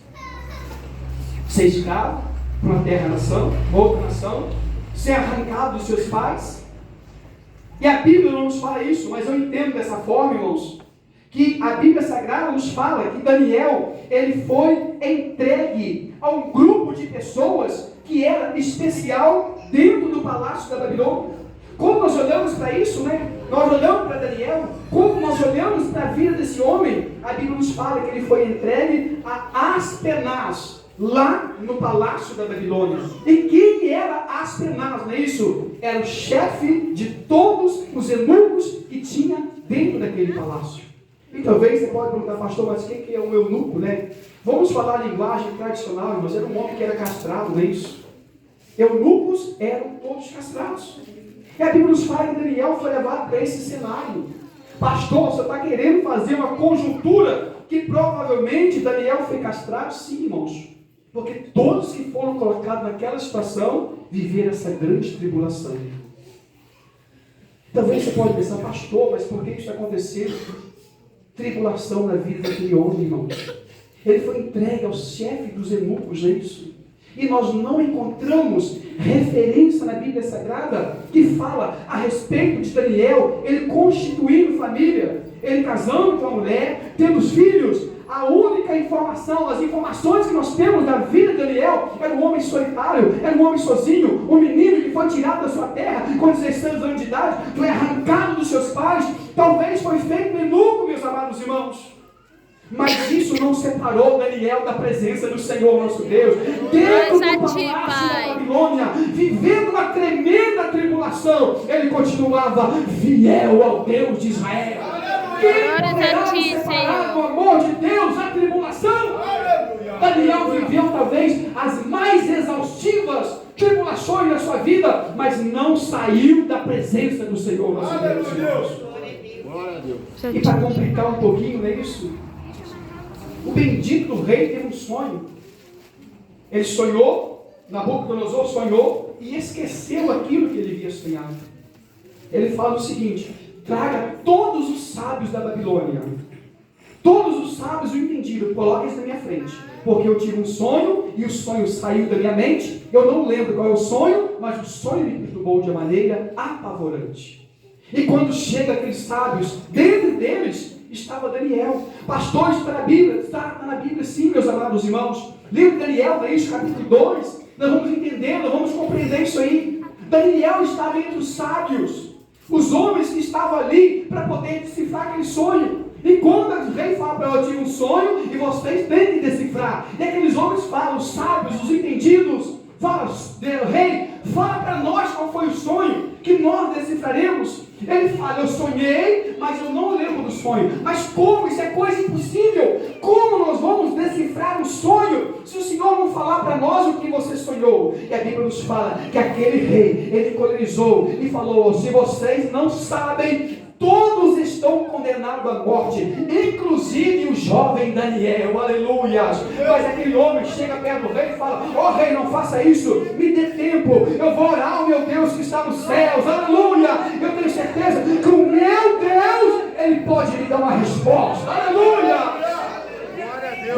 [SPEAKER 1] Ser escravo para uma terra-nação, outra nação, ser arrancado dos seus pais. E a Bíblia não nos fala isso, mas eu entendo dessa forma, irmãos, que a Bíblia Sagrada nos fala que Daniel, ele foi entregue a um grupo de pessoas que era especial dentro do palácio da Babilônia. Como nós olhamos para isso, né? Nós olhamos para Daniel, como nós olhamos para a vida desse homem, a Bíblia nos fala que ele foi entregue a Aspenaz, lá no palácio da Babilônia. E quem era Aspenaz, não é isso? Era o chefe de todos os eunucos que tinha dentro daquele palácio. E talvez você pode perguntar, pastor, mas quem que é um eunuco, né? Vamos falar a linguagem tradicional, irmãos. Era um homem que era castrado, não é isso? Eunucos eram todos castrados. E a Bíblia nos fala que Daniel foi levado para esse cenário. Pastor, você está querendo fazer uma conjuntura que provavelmente Daniel foi castrado? Sim, irmãos. Porque todos que foram colocados naquela situação viveram essa grande tribulação. Talvez você pode pensar, pastor, mas por que isso está acontecendo? Tribulação na vida daquele homem, irmão. Ele foi entregue ao chefe dos eunucos, não é isso? E nós não encontramos referência na Bíblia Sagrada que fala a respeito de Daniel, ele constituindo família, ele casando com a mulher, tendo os filhos. A única informação, as informações que nós temos da vida de Daniel, era um homem solitário, era um homem sozinho, um menino que foi tirado da sua terra com 16 anos de idade, foi arrancado dos seus pais, talvez foi feito eunuco, meus amados irmãos. Mas isso não separou Daniel da presença do Senhor nosso Deus. Dentro do palácio da Babilônia, vivendo uma tremenda tribulação, ele continuava fiel ao Deus de Israel. Quem poderá separar do amor de Deus a tribulação? Daniel viveu talvez as mais exaustivas tribulações da sua vida, mas não saiu da presença do Senhor nosso Deus. E para complicar um pouquinho, não é isso? O bendito rei teve um sonho. Ele sonhou, Nabucodonosor sonhou e esqueceu aquilo que ele havia sonhado. Ele fala o seguinte: traga todos os sábios da Babilônia. Todos os sábios o entendiram, coloquem isso na minha frente. Porque eu tive um sonho e o sonho saiu da minha mente. Eu não lembro qual é o sonho, mas o sonho me perturbou de uma maneira apavorante. E quando chega aqueles sábios, dentro deles estava Daniel. Pastor, está na Bíblia? Está na Bíblia sim, meus amados irmãos. Livro de Daniel, capítulo 2. Nós vamos entender, nós vamos compreender isso aí. Daniel estava entre os sábios. Os homens que estavam ali para poder decifrar aquele sonho. E quando o rei fala para eu tive um sonho e vocês tentem decifrar. E aqueles homens falam, os sábios, os entendidos, falam, rei, fala para nós qual foi o sonho que nós decifraremos. Ele fala, eu sonhei, mas eu não lembro do sonho. Mas como? Isso é coisa impossível. Como nós vamos decifrar o sonho se o Senhor não falar para nós o que você sonhou? E a Bíblia nos fala que aquele rei, ele colerizou e falou, se vocês não sabem, todos estão condenados à morte, inclusive o jovem Daniel, aleluias. Mas aquele homem chega perto do rei e fala, rei, não faça isso, me dê tempo, eu vou orar ao meu Deus que está nos céus, aleluia. Eu tenho certeza que o meu Deus, Ele pode me dar uma resposta, aleluia.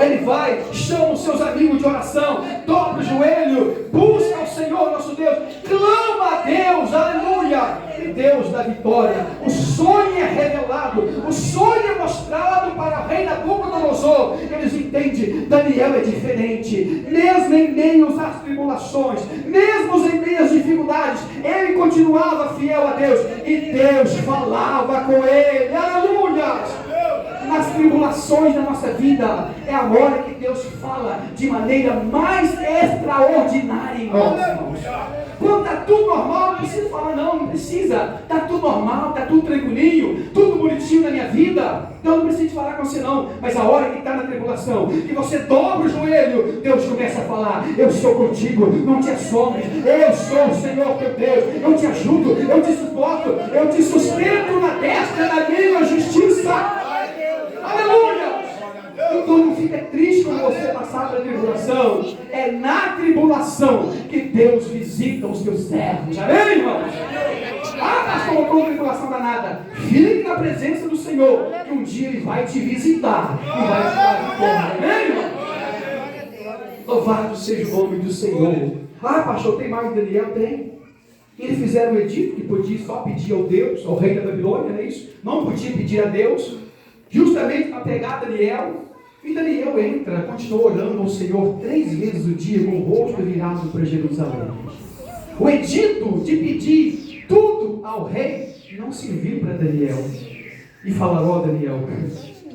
[SPEAKER 1] Ele vai, chama os seus amigos de oração, dobra o joelho, busca o Senhor nosso Deus, clama a Deus, aleluia, e Deus dá vitória. O sonho é revelado, o sonho é mostrado para o rei Nabucodonosor. Eles entendem, Daniel é diferente, mesmo em meio às tribulações, mesmo em meio às dificuldades, ele continuava fiel a Deus, e Deus falava com ele, aleluia. Nas tribulações da nossa vida, é a hora que Deus fala de maneira mais extraordinária em nós, irmãos. Quando está tudo normal, não precisa falar não precisa. Está tudo normal, está tudo tranquilinho, tudo bonitinho na minha vida. Então não preciso falar com você não. Mas a hora que está na tribulação, que você dobra o joelho, Deus começa a falar, eu sou contigo, não te assombres, eu sou o Senhor teu Deus, eu te ajudo, eu te suporto, eu te sustento na destra da minha justiça. Aleluia! Então não fica triste quando você passar pela tribulação. É na tribulação que Deus visita os teus servos. Amém, irmãos? Pastor, não estou tribulação danada. Fique na presença do Senhor, que um dia Ele vai te visitar e vai te dar vitória. Amém, irmãos? Louvado seja o nome do Senhor. Pastor, tem mais Daniel? Tem. Eles fizeram um edito que podia só pedir ao Deus, ao rei da Babilônia, não é isso? Não podia pedir a Deus. Justamente para pegar Daniel. E Daniel entra, continua orando ao Senhor 3 vezes o dia, com o rosto virado para Jerusalém. O edito de pedir tudo ao rei não serviu para Daniel. E falaram, Daniel,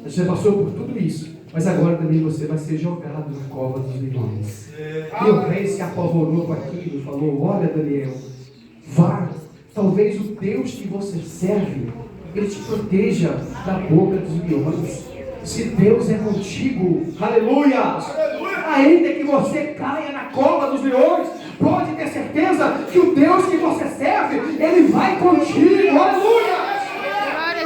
[SPEAKER 1] você passou por tudo isso, mas agora também você vai ser jogado na cova dos leões. E o rei se apavorou com aquilo e falou, olha Daniel, vá, talvez o Deus que você serve, Ele te proteja da boca dos leões. Se Deus é contigo, aleluia, ainda que você caia na cova dos leões, pode ter certeza que o Deus que você serve, Ele vai contigo, aleluia.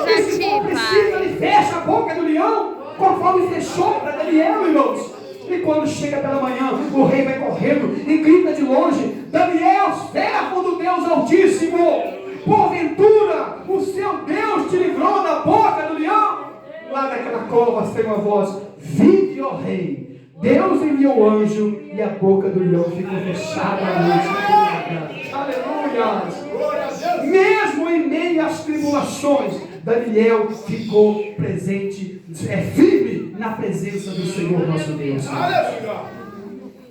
[SPEAKER 1] E se for preciso, Ele fecha a boca do leão, conforme fechou para Daniel, irmãos. E quando chega pela manhã, o rei vai correndo e grita de longe, Daniel, servo do Deus Altíssimo, porventura o seu Deus te livrou da boca do leão? Lá naquela cova tem uma voz, vive, ó rei, Deus enviou o anjo e a boca do leão ficou fechada à noite toda. Aleluia! Mesmo em meio às tribulações, Daniel ficou presente, firme na presença do Senhor nosso Deus.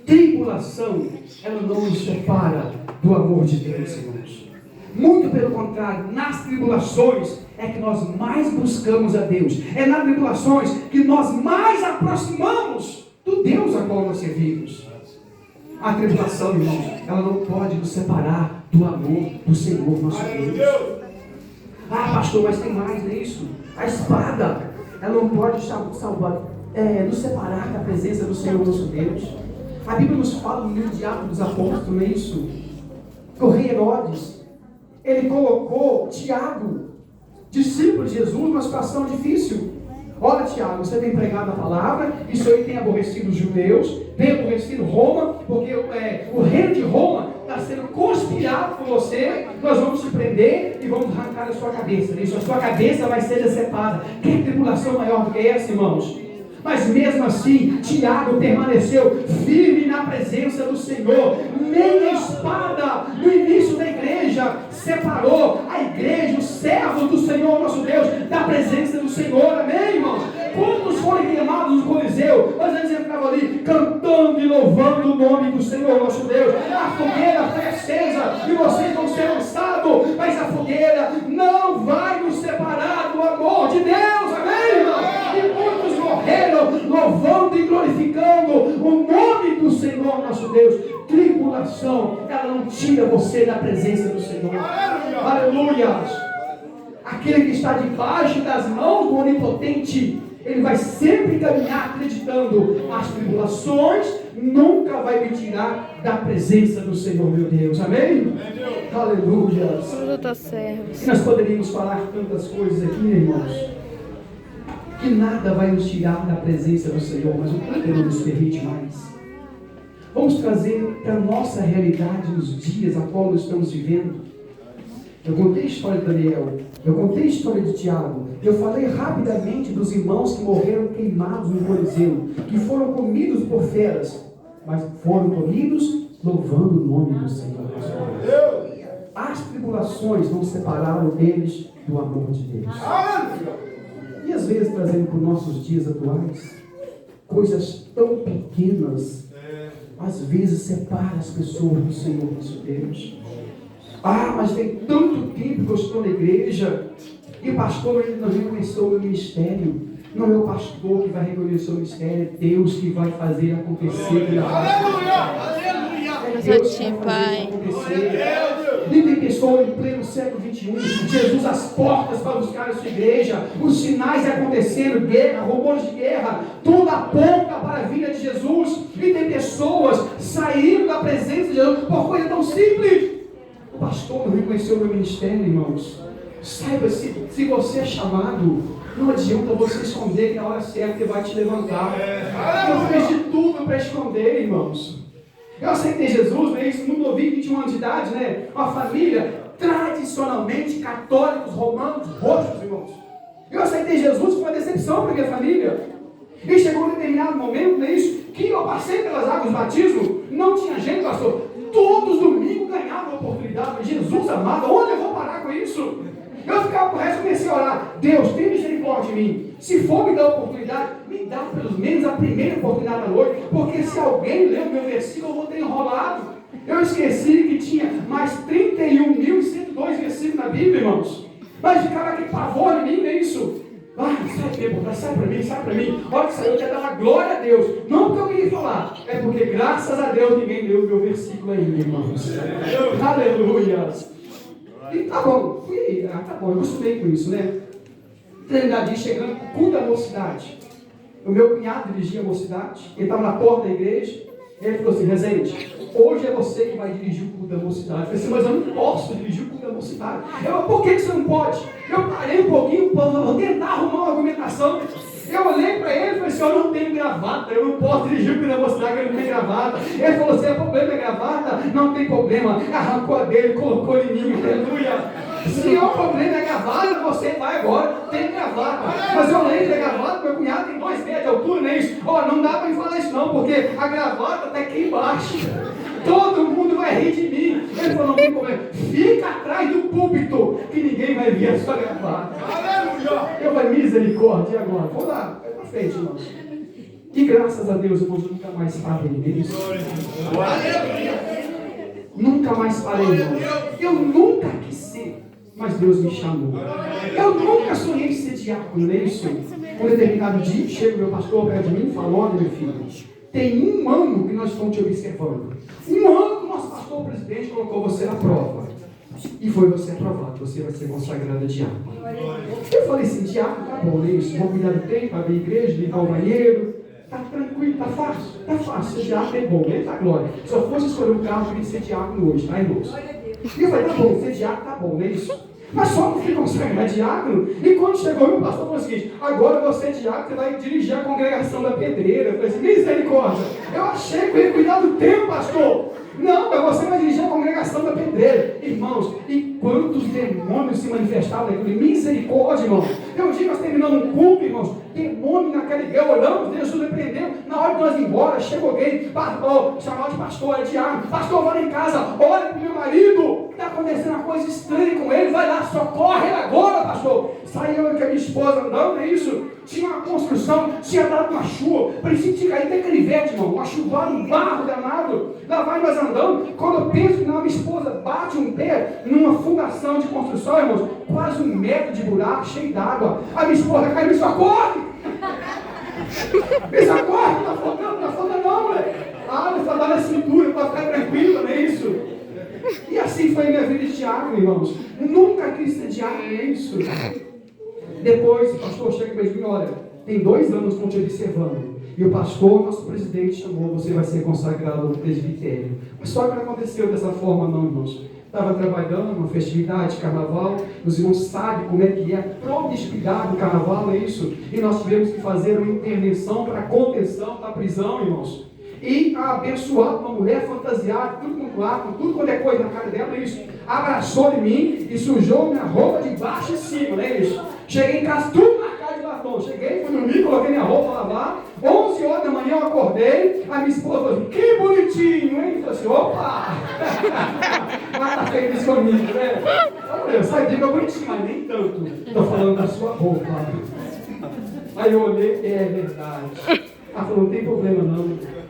[SPEAKER 1] Tribulação, ela não nos separa do amor de Deus, irmãos. Muito pelo contrário, nas tribulações é que nós mais buscamos a Deus. É nas tribulações que nós mais aproximamos do Deus a qual nós servimos. A tribulação, irmãos, ela não pode nos separar do amor do Senhor nosso Deus. Pastor, mas tem mais nisso. A espada, ela não pode nos separar da presença do Senhor nosso Deus. A Bíblia nos fala no livro de Atos dos Apóstolos, não é isso? O rei Herodes, ele colocou Tiago discípulo de Jesus numa situação difícil. Olha, Tiago, você tem pregado a palavra, isso aí tem aborrecido os judeus, tem aborrecido Roma, porque o reino de Roma está sendo conspirado por você, nós vamos te prender e vamos arrancar a sua cabeça. Isso, a sua cabeça vai ser decepada. Que tribulação maior do que essa, irmãos? Mas mesmo assim, Tiago permaneceu firme na presença do Senhor. Nem a espada no início da igreja separou a igreja, os servos do Senhor nosso Deus, da presença do Senhor. Amém, irmãos? Quantos foram queimados no Coliseu? Mas eles entravam ali cantando e louvando o nome do Senhor nosso Deus. A fogueira foi acesa e vocês vão ser lançados, mas a fogueira não vai nos separar do amor de Deus. Amém, irmãos? E muitos morreram louvando e glorificando o nome do Senhor nosso Deus. Tribulação, ela não tira você da presença do Senhor. Aleluia! Aquele que está debaixo das mãos do Onipotente, ele vai sempre caminhar acreditando. As tribulações nunca vai me tirar da presença do Senhor, meu Deus. Amém? Aleluia! E nós poderíamos falar tantas coisas aqui, irmãos, que nada vai nos tirar da presença do Senhor, mas o tempo não nos permite mais. Vamos trazer para a nossa realidade os dias a qual nós estamos vivendo. Eu contei a história de Daniel, eu contei a história de Tiago, eu falei rapidamente dos irmãos que morreram queimados no Coliseu, que foram comidos por feras, mas foram comidos louvando o nome do Senhor. As tribulações não separaram eles do amor de Deus. E às vezes trazendo para os nossos dias atuais, coisas tão pequenas, às vezes separa as pessoas do Senhor nosso Deus. Mas tem tanto tempo que eu estou na igreja, e o pastor ainda não reconheceu o meu ministério. Não é o pastor que vai reconhecer o ministério, é Deus que vai fazer acontecer.
[SPEAKER 2] Deus te Pai.
[SPEAKER 1] Tem pessoas em pleno século XXI, Jesus às portas para buscar a sua igreja, os sinais acontecendo, guerra, rumores de guerra, tudo aponta para a vinda de Jesus. E tem pessoas saindo da presença de Jesus por coisa tão simples. O pastor não reconheceu o meu ministério, irmãos. Saiba, se você é chamado, não adianta você esconder que na hora certa ele vai te levantar. Eu fiz de tudo para esconder, irmãos. Eu aceitei Jesus, né? Isso no novinho, 21 anos de idade, né? Uma família tradicionalmente católicos, romanos, roxos, irmãos. Eu aceitei Jesus, foi uma decepção para minha família. E chegou um determinado momento, né? Isso, que eu passei pelas águas do batismo, não tinha gente, pastor. Todos os domingos ganhava oportunidade. Jesus amado, onde eu vou parar com isso? Eu ficava com o resto, comecei a orar. Deus, tem misericórdia de mim. Se for me dar oportunidade, me dá pelo menos a primeira oportunidade da noite. Porque se alguém ler o meu versículo, eu vou ter enrolado. Eu esqueci que tinha mais 31.102 versículos na Bíblia, irmãos. Mas ficava aquele pavor em mim, não é isso? Sai para mim. Olha que saiu, eu quero dar uma glória a Deus. Não porque eu queria falar, é porque graças a Deus ninguém leu o meu versículo ainda, irmãos. Aleluia. E tá bom, eu acostumei com isso, né? Treinadinho chegando com o culto da mocidade. O meu cunhado dirigia a mocidade, ele estava na porta da igreja, e ele falou assim: Rezende, hoje é você que vai dirigir o culto da mocidade. Eu falei assim: mas eu não posso dirigir o culto da mocidade. Por que você não pode? Eu parei um pouquinho para tentar arrumar uma argumentação. Eu olhei para ele e falei assim: eu não tenho gravata, eu não posso dirigir o culto da mocidade, eu não tenho gravata. Ele falou assim: é problema é gravata? Não tem problema. Arrancou a dele, colocou em mim, aleluia. Se é o problema é gravata, você vai agora, tem gravata. Mas eu lembro da gravata, meu cunhado tem 2 metros de altura, não é isso? Não dá para me falar isso não, porque a gravata está aqui embaixo. Todo mundo vai rir de mim. Ele falou: não tem problema, fica atrás do púlpito, que ninguém vai ver a sua gravata. Eu falei: misericórdia, agora? Vou lá, vai para frente, irmãos. E graças a Deus, irmãos, eu nunca mais parei nisso. Nunca mais parei, irmãos. Eu nunca quis ser, mas Deus me chamou. Eu nunca sonhei em ser diácono, não é isso? Um determinado dia, chega o meu pastor perto de mim e fala: olha, meu filho, tem 1 ano que nós estamos te observando. 1 ano que o nosso pastor presidente colocou você na prova. E foi você aprovado, você vai ser consagrado diácono. Eu falei assim: diácono, tá bom, não é isso? Vou cuidar do tempo, abrir a igreja, limpar o banheiro. Tá tranquilo, tá fácil. Ser diácono é bom, ele tá glória. Se eu fosse escolher um carro, eu queria ser diácono hoje, tá, irmãos? E eu falei: tá bom, ser diácono tá bom, não é isso? Mas só não fica consagrado diácono. E quando chegou, o pastor falou o seguinte: agora você é diácono, você vai dirigir a congregação da pedreira. Eu falei assim: misericórdia, eu achei que eu ia cuidar do tempo, pastor. Não, mas você vai dirigir a congregação da pedreira. Irmãos, e quantos demônios se manifestaram naquilo? Misericórdia, irmão. Tem um dia nós terminamos um culto, irmãos, demônio naquela igreja, oramos, Deus nos repreendeu. Na hora de nós ir embora, chegou alguém, chamado de pastor, é diácono: pastor, vai lá em casa, olha para o meu marido, está acontecendo uma coisa estranha com ele, vai lá, socorre ele agora, pastor. Saiu eu com a minha esposa andando, não é isso? Tinha uma construção, tinha dado uma chuva, parecia que tinha caído até canivete, irmão, uma chuva, um barro danado. Lá vai nós andando, quando eu penso que não, minha esposa bate um pé numa fundação de construção, irmãos, quase 1 metro de buraco, cheio d'água. A minha esposa caiu: me socorre! Me socorre, não está afogando não, moleque. Me falou na cintura para ficar tranquilo, não é isso? E assim foi a minha vida de diácono, irmãos. Nunca quis ser diácono, é isso. Depois o pastor chega e diz: olha, tem 2 anos que eu estou te observando. E o pastor, nosso presidente, chamou: você vai ser consagrado ao presbitério. Mas só que não aconteceu dessa forma não, irmãos. Estava trabalhando numa festividade, carnaval, os irmãos sabem como é que é a promiscuidade do carnaval, é isso? E nós tivemos que fazer uma intervenção para a contenção da prisão, irmãos. E abençoado uma mulher fantasiada, tudo com placa, tudo quanto é coisa na cara dela, é isso. Abraçou em mim e sujou minha roupa de baixo e cima, não é isso? Cheguei em casa, tudo na cara de batom. Cheguei, fui dormir, coloquei minha roupa para lavar. 11 horas da manhã eu acordei, a minha esposa falou assim: que bonitinho, hein? Eu falei assim: opa! Ela tá feliz comigo, né? Eu saí de bonitinho, mas nem tanto. Estou falando da sua roupa. Aí eu olhei: é verdade. Ela falou: não tem problema não.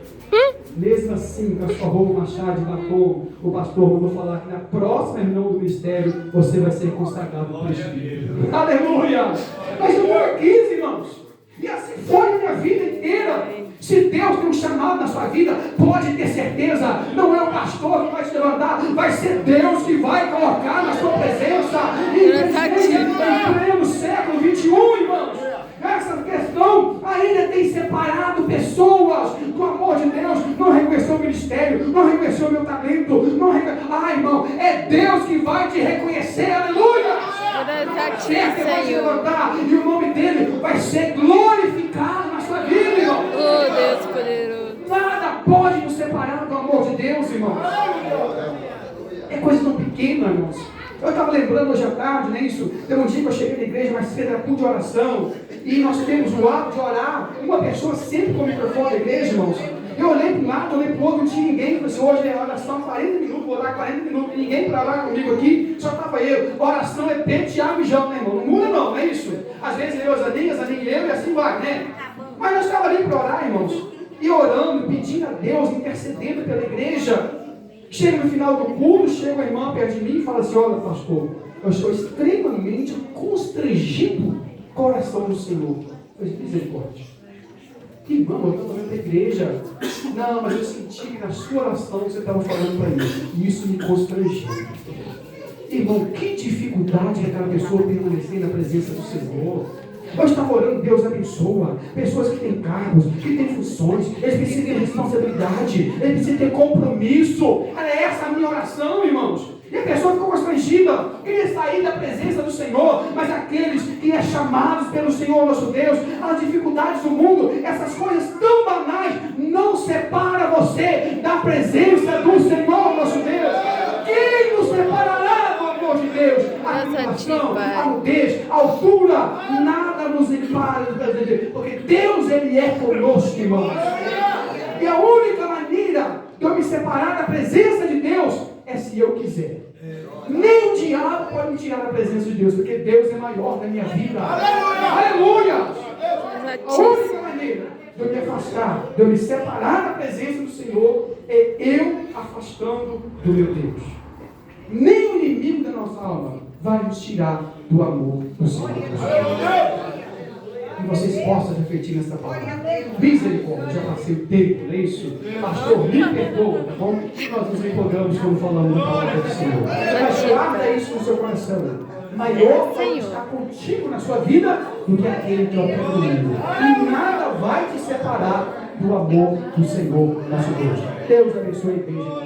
[SPEAKER 1] Mesmo assim, com a sua roupa machada de batom, o pastor mandou falar que na próxima reunião do ministério você vai ser consagrado por Espírito. Aleluia! Mas eu nunca quis, irmãos. E assim foi a minha vida inteira. Se Deus tem um chamado na sua vida, pode ter certeza, não é o pastor que vai te levantar, vai ser Deus que vai colocar na sua presença. Em pleno século 21, irmãos, essa questão ainda tem separado pessoas do amor de Deus. Não reconheceu o ministério, não reconheceu o meu talento, não reconheceu. Irmão, é Deus que vai te reconhecer, aleluia! Você vai se levantar e o nome dele vai ser glorificado na sua vida, irmão.
[SPEAKER 2] Oh, Deus poderoso.
[SPEAKER 1] Nada pode nos separar do amor de Deus, irmãos. É coisa tão pequena, irmãos. Eu estava lembrando hoje à tarde, não é isso? Teve um dia que eu cheguei na igreja mais cedo, era culto de oração. E nós temos o hábito de orar, uma pessoa sempre com o microfone da igreja, irmãos. Eu olhei para um lado, olhei para o outro, não tinha ninguém. Eu falei assim: hoje é oração 40 minutos, vou orar 40 minutos, ninguém para orar comigo aqui, só estava eu. Oração é Pedro, Tiago e João, né, irmão? Não muda não é isso? Às vezes eu, Zaninha e eu, e assim vai, né? Mas nós estávamos ali para orar, irmãos, e orando, pedindo a Deus, intercedendo pela igreja. Chega no final do culto, chega a irmã perto de mim e fala assim: olha, pastor, eu estou extremamente constrangido com a oração do Senhor. Eu disse: misericórdia. Irmão, eu estou falando da igreja. Não, mas eu senti que na sua oração você estava falando para mim. E isso me constrangiu. Irmão, que dificuldade é aquela pessoa permanecer na presença do Senhor. Eu estava orando: Deus abençoa pessoas que têm cargos, que têm funções, eles precisam ter responsabilidade, eles precisam ter compromisso. É essa a minha oração, irmãos. E a pessoa ficou constrangida, queria sair da presença do Senhor, mas aqueles que é chamados pelo Senhor nosso Deus, as dificuldades do mundo, essas coisas tão banais, não separa você da presença do Senhor nosso Deus. Quem nos separará do amor de Deus? A tribulação, a nudez, a altura, nada nos separa, porque Deus, Ele é conosco, irmãos. E a única maneira de eu me separar da presença de Deus é se eu quiser. Nem o diabo pode me tirar da presença de Deus, porque Deus é maior na minha vida. Aleluia! A única maneira de eu me afastar, de eu me separar da presença do Senhor, é eu afastando do meu Deus. Nem o inimigo da nossa alma vai nos tirar do amor do Senhor. Que vocês possam refletir nessa palavra. Misericórdia, já passei o tempo, não é isso? Pastor, me perdoa, tá bom? Nós nos empolgamos quando falamos da palavra do Senhor. Mas guarda isso no seu coração. Maior vai estar contigo na sua vida do que aquele que é o inimigo. E nada vai te separar do amor do Senhor nosso Deus. Deus abençoe a igreja.